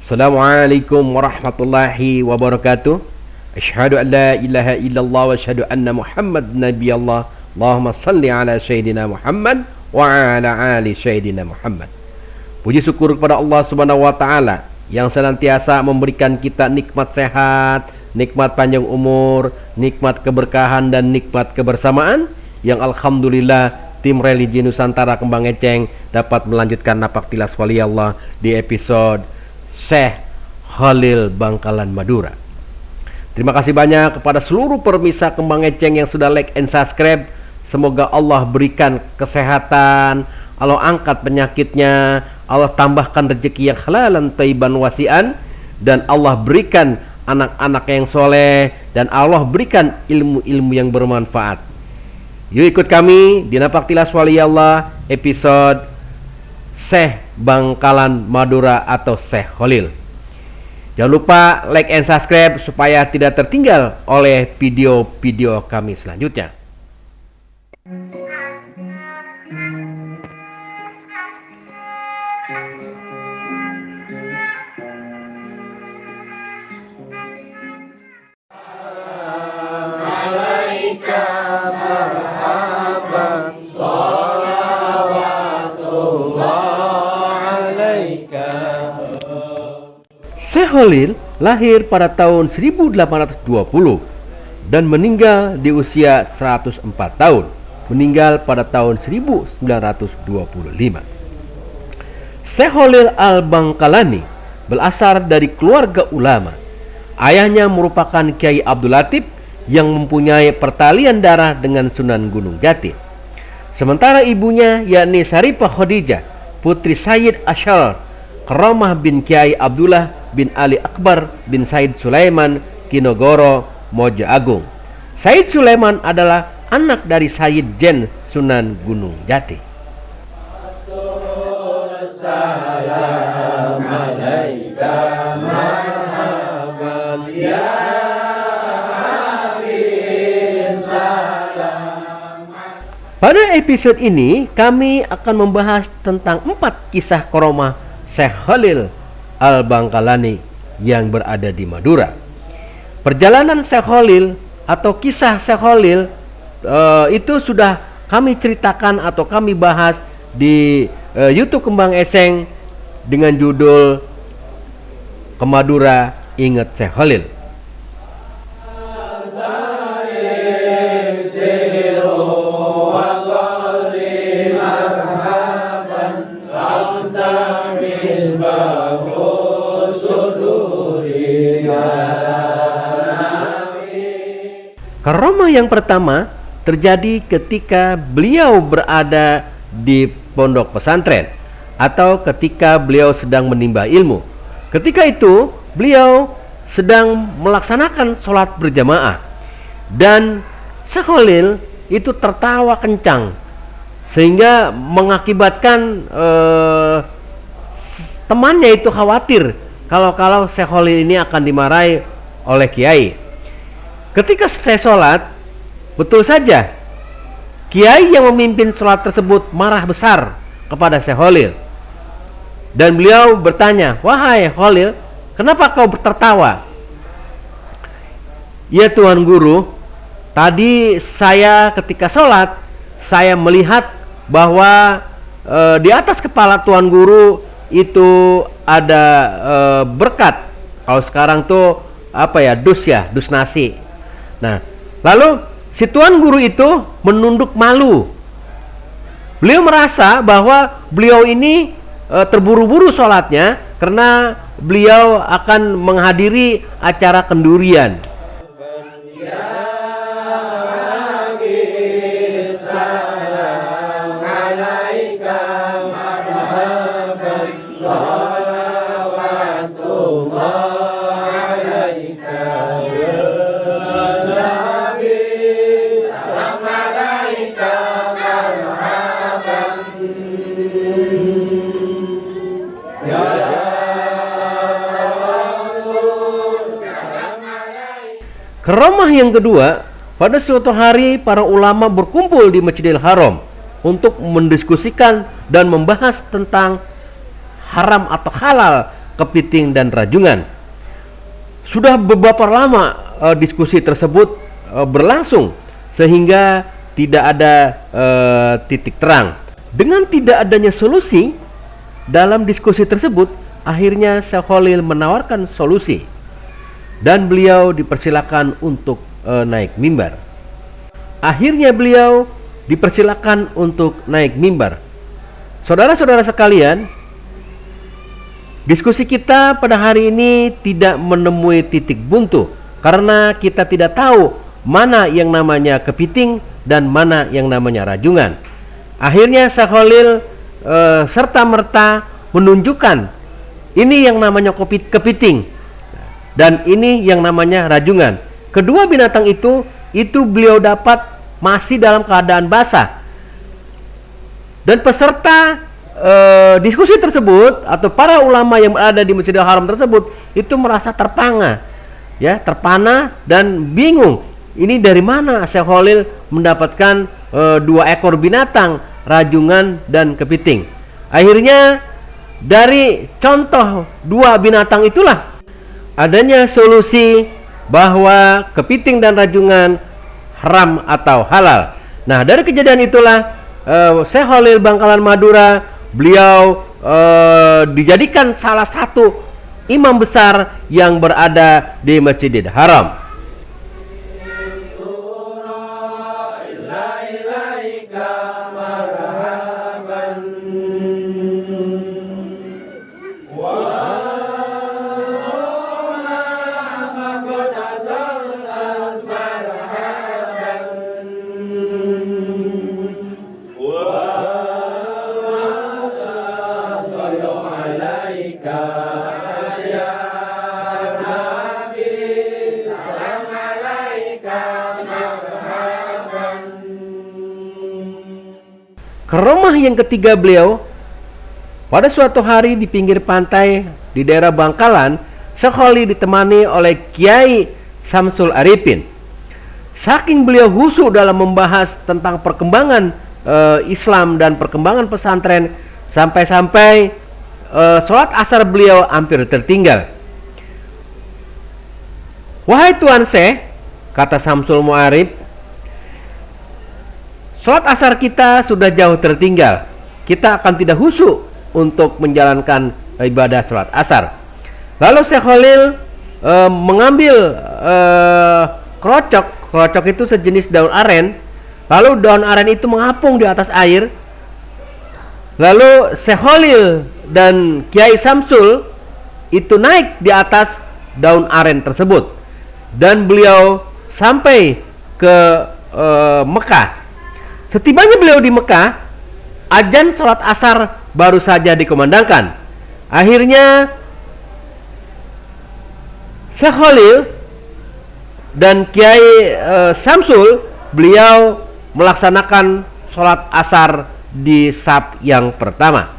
Assalamualaikum warahmatullahi wabarakatuh. Asyhadu an la ilaha illallah wa asyhadu anna Muhammad nabiyallah. Allahumma salli ala sayyidina Muhammad wa ala ali sayyidina Muhammad. Puji syukur kepada Allah Subhanahu wa taala yang senantiasa memberikan kita nikmat sehat, nikmat panjang umur, nikmat keberkahan dan nikmat kebersamaan yang alhamdulillah tim religi Nusantara Kembang Eceng dapat melanjutkan napak tilas wali Allah di episode Syekh Khalil Bangkalan Madura. Terima kasih banyak kepada seluruh pemirsa Kembang Eceng yang sudah like and subscribe. Semoga Allah berikan kesehatan, Allah angkat penyakitnya, Allah tambahkan rezeki yang halalan thayyiban wasi'an, dan Allah berikan anak-anak yang soleh, dan Allah berikan ilmu-ilmu yang bermanfaat. Yuk ikut kami di Napak Tilas Wali Allah episode Syekh Bangkalan Madura atau Syekh Khalil. Jangan lupa like and subscribe supaya tidak tertinggal oleh video-video kami selanjutnya. Syekh Khalil lahir pada tahun 1820 dan meninggal di usia 104 tahun. Meninggal pada tahun 1925. Syekh Khalil Al-Bangkalani berasal dari keluarga ulama. Ayahnya merupakan Kiai Abdul Latif yang mempunyai pertalian darah dengan Sunan Gunung Jati. Sementara ibunya yakni Syarifah Khadijah, putri Sayyid Asy'al Karamah bin Kiai Abdullah bin Ali Akbar bin Said Sulaiman Kinogoro Mojo Agung. Said Sulaiman adalah anak dari Sayyid Jen Sunan Gunung Jati. Pada episode ini kami akan membahas tentang 4 kisah karomah Syekh Khalil Al-Bangkalani yang berada di Madura. Perjalanan Syekh Khalil atau kisah Syekh Khalil itu sudah kami ceritakan atau kami bahas di YouTube Kembang Eceng dengan judul Ke Madura Ingat Syekh Khalil. Karomah yang pertama terjadi ketika beliau berada di pondok pesantren atau ketika beliau sedang menimba ilmu. Ketika itu beliau sedang melaksanakan sholat berjamaah dan Syekh Khalil itu tertawa kencang sehingga mengakibatkan temannya itu khawatir kalau Syekh Khalil ini akan dimarahi oleh kiai. Ketika selesai sholat, betul saja kiai yang memimpin sholat tersebut marah besar kepada Syekh Khalil. Dan beliau bertanya, "Wahai Khalil, kenapa kau tertawa?" "Ya Tuan Guru, tadi saya ketika sholat, saya melihat bahwa di atas kepala Tuan Guru itu ada berkat. Kalau sekarang tuh dus nasi. Nah, lalu si Tuan Guru itu menunduk malu. Beliau merasa bahwa beliau ini terburu-buru sholatnya karena beliau akan menghadiri acara kendurian. Karomah yang kedua, pada suatu hari para ulama berkumpul di Masjidil Haram untuk mendiskusikan dan membahas tentang haram atau halal kepiting dan rajungan. Sudah beberapa lama diskusi tersebut berlangsung sehingga tidak ada titik terang. Dengan tidak adanya solusi dalam diskusi tersebut, akhirnya Syekh Khalil menawarkan solusi dan beliau dipersilakan untuk naik mimbar. Akhirnya beliau dipersilakan untuk naik mimbar. Saudara-saudara sekalian, diskusi kita pada hari ini tidak menemui titik buntu karena kita tidak tahu mana yang namanya kepiting dan mana yang namanya rajungan. Akhirnya Syekh Khalil serta-merta menunjukkan ini yang namanya kepiting dan ini yang namanya rajungan. Kedua binatang itu beliau dapat masih dalam keadaan basah. Dan peserta diskusi tersebut atau para ulama yang berada di Masjidil Haram tersebut itu merasa terpana dan bingung. Ini dari mana Syekh Khalil mendapatkan 2 ekor binatang, rajungan dan kepiting. Akhirnya dari contoh 2 binatang itulah adanya solusi bahwa kepiting dan rajungan haram atau halal. Nah, dari kejadian itulah Syekh Khalil Bangkalan Madura, beliau dijadikan salah satu imam besar yang berada di Masjidil Haram. Karomah yang ketiga beliau, pada suatu hari di pinggir pantai di daerah Bangkalan, Syekh Khalil ditemani oleh Kiai Samsul Arifin. Saking beliau khusyuk dalam membahas tentang perkembangan Islam dan perkembangan pesantren, sampai-sampai sholat asar beliau hampir tertinggal. "Wahai Tuan Syekh," kata Samsul Mu'arif, "sholat asar kita sudah jauh tertinggal. Kita akan tidak khusyuk untuk menjalankan ibadah sholat asar." Lalu Syekh Khalil mengambil krocok itu sejenis daun aren. Lalu daun aren itu mengapung di atas air. Lalu Syekh Khalil dan Kiai Samsul itu naik di atas daun aren tersebut dan beliau sampai ke Mekah. Setibanya beliau di Mekah, azan sholat asar baru saja dikumandangkan. Akhirnya Syekh Khalil dan Kiai Samsul beliau melaksanakan sholat asar di saf yang pertama.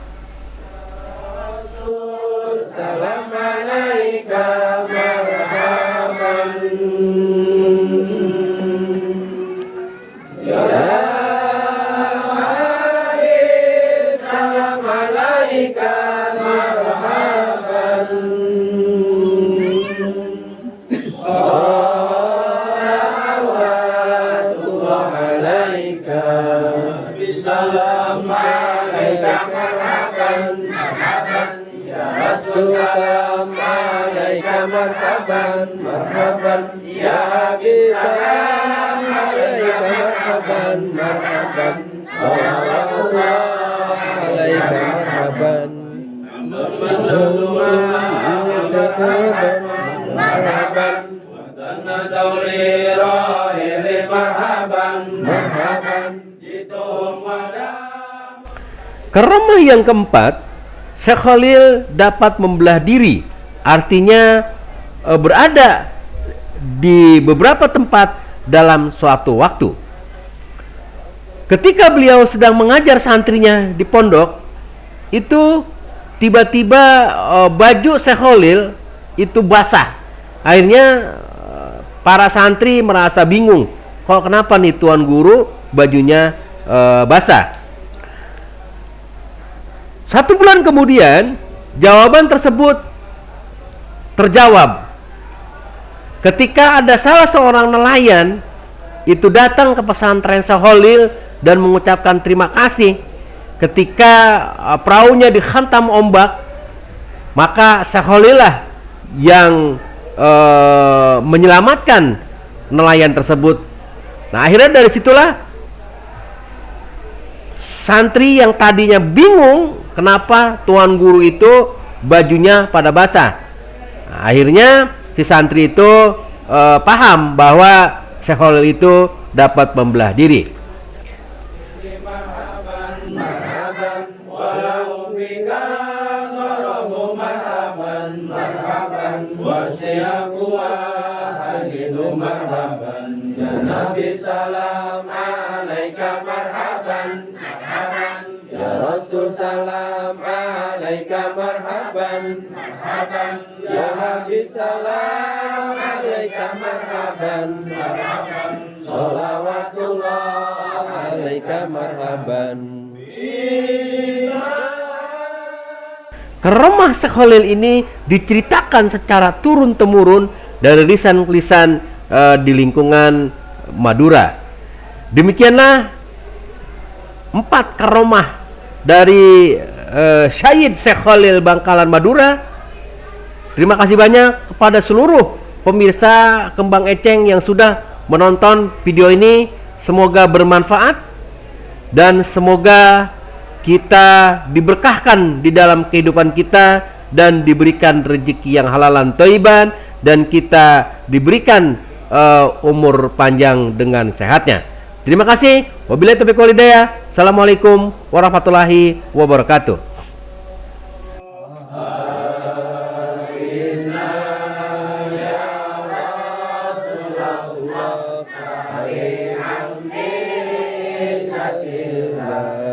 Marhaban ya Habib, salam alaika, marhaban, marhaban, salawatullah alaika, marhaban, marhaban, watanna dawli rahili, marhaban, marhaban, jitum wadam. Karomah yang keempat, Syekh Khalil dapat membelah diri, artinya berada di beberapa tempat dalam suatu waktu. Ketika beliau sedang mengajar santrinya di pondok, itu tiba-tiba baju Syekh Khalil itu basah. Akhirnya para santri merasa bingung, kok kenapa nih Tuan Guru bajunya basah. 1 bulan kemudian jawaban tersebut terjawab. Ketika ada salah seorang nelayan itu datang ke pesantren Syekh Khalil dan mengucapkan terima kasih ketika perahunya dihantam ombak, maka Syekh Khalil lah yang menyelamatkan nelayan tersebut. Nah, akhirnya dari situlah santri yang tadinya bingung kenapa tuan guru itu bajunya pada basah. Nah, akhirnya si santri itu paham bahwa Syekh Khalil itu dapat membelah diri. Nabi salam alaika marhaban, marhaban. Ya Rasul salam alaika marhaban, marhaban. Ya Habib salam alaika marhaban, marhaban. Salawatullah alaika marhaban. Karomah Syekh Khalil ini diceritakan secara turun-temurun dari lisan-lisan di lingkungan Madura. Demikianlah 4 karomah dari Syed Syekh Khalil Bangkalan Madura. Terima kasih banyak kepada seluruh pemirsa Kembang Eceng yang sudah menonton video ini. Semoga bermanfaat dan semoga kita diberkahkan di dalam kehidupan kita dan diberikan rezeki yang halalan thayyiban, dan kita diberikan umur panjang dengan sehatnya. Terima kasih. Wabillahi taufiq wal hidayah. Assalamualaikum warahmatullahi wabarakatuh. Ya